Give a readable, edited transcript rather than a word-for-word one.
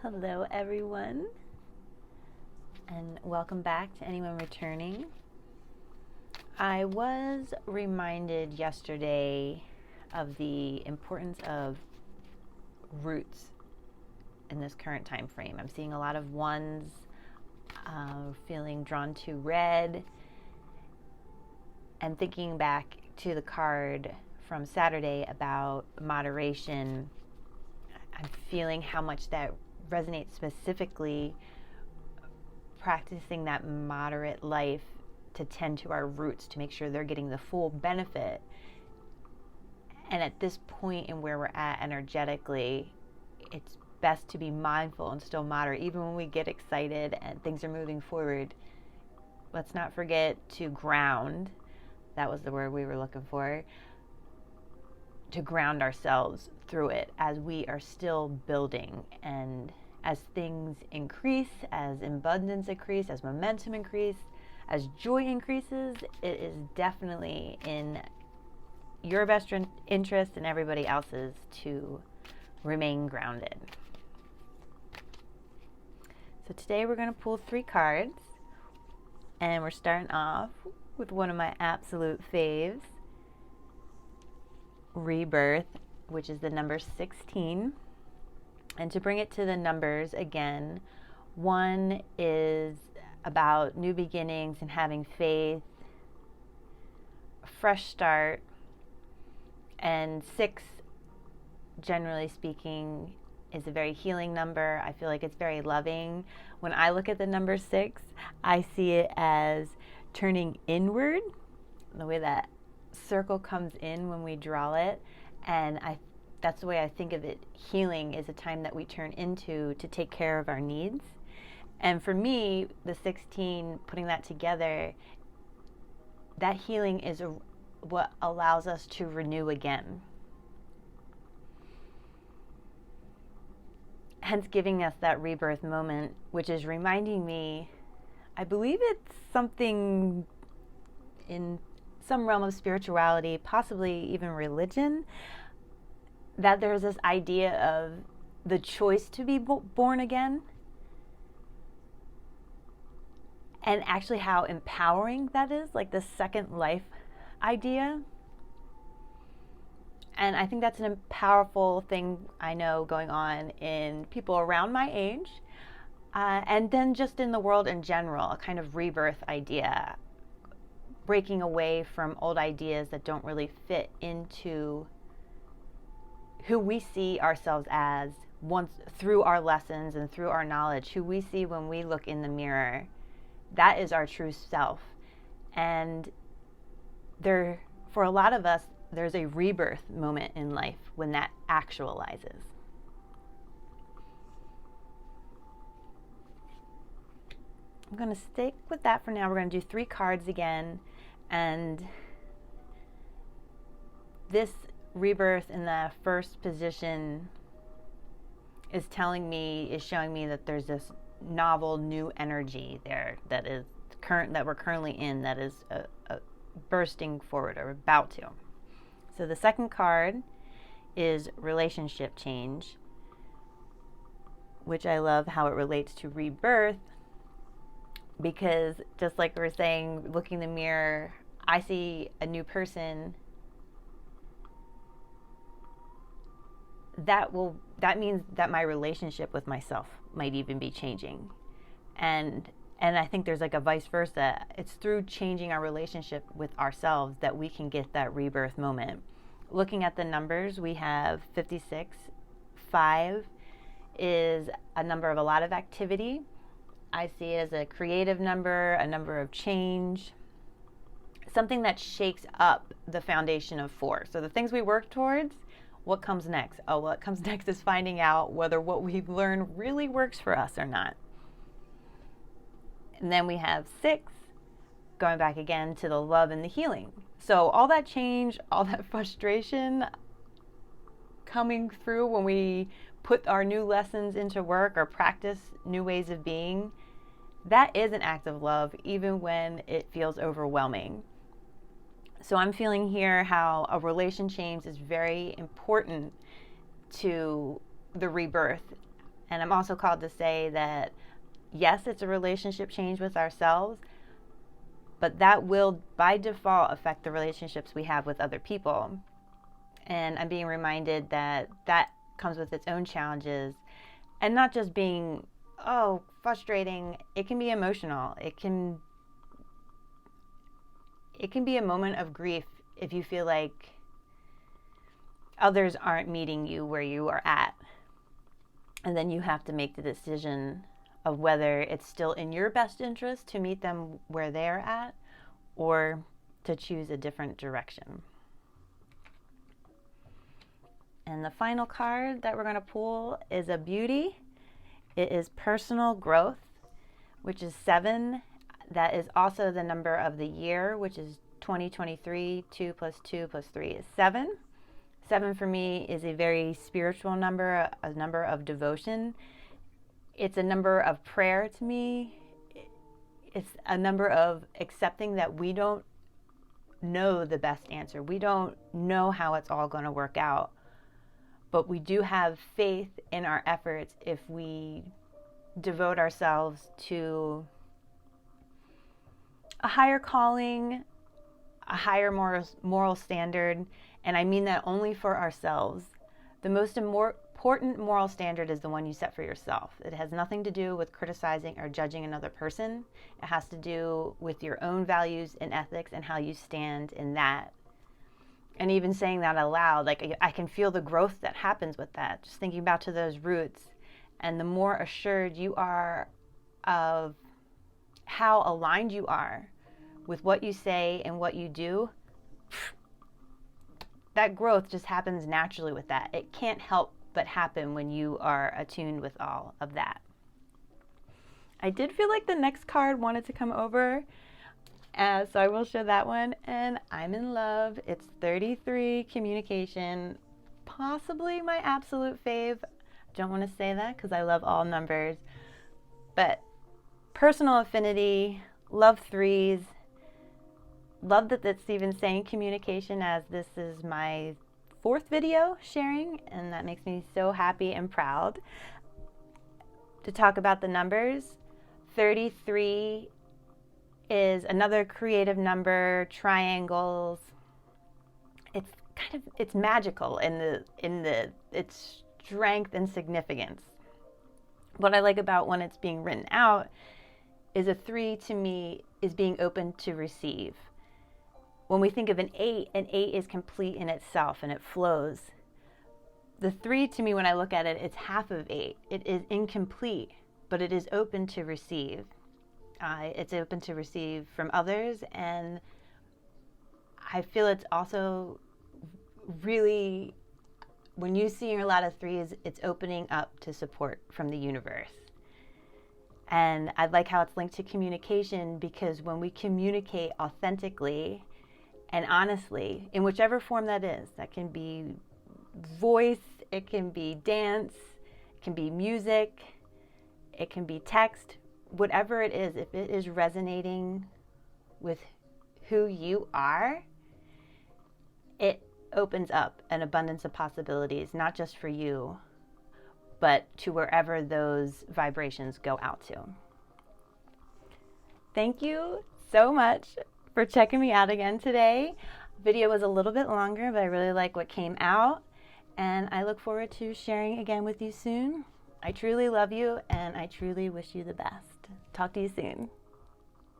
Hello, everyone, and welcome back to anyone returning. I was reminded yesterday of the importance of roots in this current time frame. I'm seeing a lot of ones feeling drawn to red, and thinking back to the card from Saturday about moderation. I'm feeling how much that resonates specifically practicing that moderate life to tend to our roots to make sure they're getting the full benefit. And at this point in where we're at energetically, it's best to be mindful and still moderate. Even when we get excited and things are moving forward, let's not forget to ground. That was the word we were looking for. To ground ourselves through it as we are still building, and as things increase, as abundance increase, as momentum increase, as joy increases, it is definitely in your best interest and everybody else's to remain grounded. So today we're going to pull 3 cards, and we're starting off with one of my absolute faves, Rebirth, which is the number 16. And to bring it to the numbers again, 1 is about new beginnings and having faith, a fresh start, and 6, generally speaking, is a very healing number. I feel like it's very loving. When I look at the number 6, I see it as turning inward, the way that circle comes in when we draw it, and that's the way I think of it. Healing is a time that we turn into to take care of our needs. And for me, the 16, putting that together, that healing is what allows us to renew again. Hence giving us that rebirth moment, which is reminding me, I believe it's something in some realm of spirituality, possibly even religion, that there's this idea of the choice to be born again, and actually how empowering that is, like the second life idea. And I think that's a powerful thing I know going on in people around my age, and then just in the world in general, a kind of rebirth idea, breaking away from old ideas that don't really fit into who we see ourselves as once through our lessons and through our knowledge, who we see when we look in the mirror. That is our true self. And for a lot of us, there's a rebirth moment in life when that actualizes. I'm going to stick with that for now. We're going to do 3 cards again. And this rebirth in the first position is showing me that there's this novel new energy there that we're currently in, that is bursting forward or about to. So the second card is relationship change, which I love how it relates to rebirth, because just like we were saying, looking in the mirror, I see a new person. That means that my relationship with myself might even be changing. And I think there's like a vice versa. It's through changing our relationship with ourselves that we can get that rebirth moment. Looking at the numbers, we have 56. 5 is a number of a lot of activity. I see it as a creative number, a number of change, something that shakes up the foundation of 4. So the things we work towards, what comes next? What comes next is finding out whether what we've learned really works for us or not. And then we have 6, going back again to the love and the healing. So all that change, all that frustration coming through when we put our new lessons into work or practice new ways of being, that is an act of love, even when it feels overwhelming. So I'm feeling here how a relation change is very important to the rebirth. And I'm also called to say that, yes, it's a relationship change with ourselves, but that will, by default, affect the relationships we have with other people. And I'm being reminded that that comes with its own challenges, and not just being, oh, frustrating. It can be emotional. It can be a moment of grief if you feel like others aren't meeting you where you are at. And then you have to make the decision of whether it's still in your best interest to meet them where they're at or to choose a different direction. And the final card that we're going to pull is a beauty. It is personal growth, which is 7. That is also the number of the year, which is 2023. 2 plus 2 plus 3 is 7. 7 for me is a very spiritual number, a number of devotion. It's a number of prayer to me. It's a number of accepting that we don't know the best answer. We don't know how it's all going to work out. But we do have faith in our efforts if we devote ourselves to a higher calling, a higher moral standard. And I mean that only for ourselves. The most important moral standard is the one you set for yourself. It has nothing to do with criticizing or judging another person. It has to do with your own values and ethics and how you stand in that. And even saying that aloud, like I can feel the growth that happens with that. Just thinking back to those roots. And the more assured you are of how aligned you are with what you say and what you do, that growth just happens naturally with that. It can't help but happen when you are attuned with all of that. I did feel like the next card wanted to come over, so I will show that one. And I'm in love. It's 33, communication, possibly my absolute fave. Don't want to say that because I love all numbers, but personal affinity, love 3s. Love that it's even saying communication, as this is my 4th video sharing, and that makes me so happy and proud to talk about the numbers. 33 is another creative number, triangles. It's magical in its strength and significance. What I like about when it's being written out is a 3 to me is being open to receive. When we think of an 8 is complete in itself and it flows. The 3 to me, when I look at it, it's half of 8. It is incomplete, but it is open to receive. It's open to receive from others, and I feel it's also really, when you see a lot of 3s, it's opening up to support from the universe. And I like how it's linked to communication, because when we communicate authentically and honestly, in whichever form that is, that can be voice, it can be dance, it can be music, it can be text, whatever it is, if it is resonating with who you are, it opens up an abundance of possibilities, not just for you, but to wherever those vibrations go out to. Thank you so much for checking me out again today. Video was a little bit longer, but I really like what came out, and I look forward to sharing again with you soon. I truly love you, and I truly wish you the best. Talk to you soon.